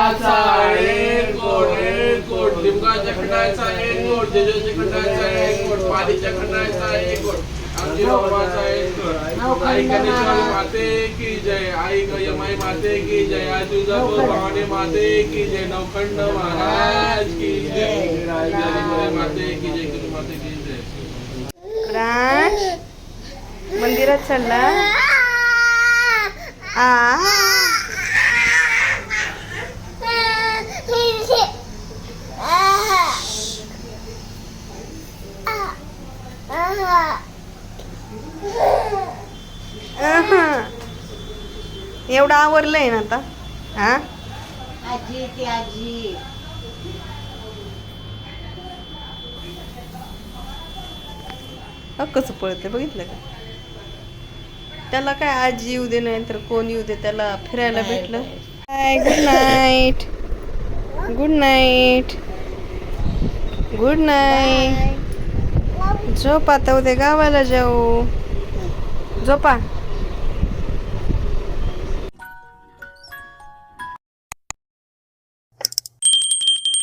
खंडाचा एक कोट लिंबाच्या खंडाचा एक कोट जेजूच्या खंडाचा एक कोट पालीच्या खंडाचा एक कोट आमची बाबाचा एक कोट आई गणेश्वरी माते की जय आई गयमाई माते की जय आई तुळजापूर भवानी माते की जय नवखंड महाराज की जय राजेश्वरी माते की जय गुरु माते की जय राज मंदिरात चालला आ एवढं आवरलंय ना आता हा आजी ती आजी कसं पळते बघितलं का त्याला काय आजी येऊ दे नाही तर कोण येऊ दे त्याला फिरायला भेटलं hi good night good night good night झोप आता उद्या गावाला जाऊ झोपा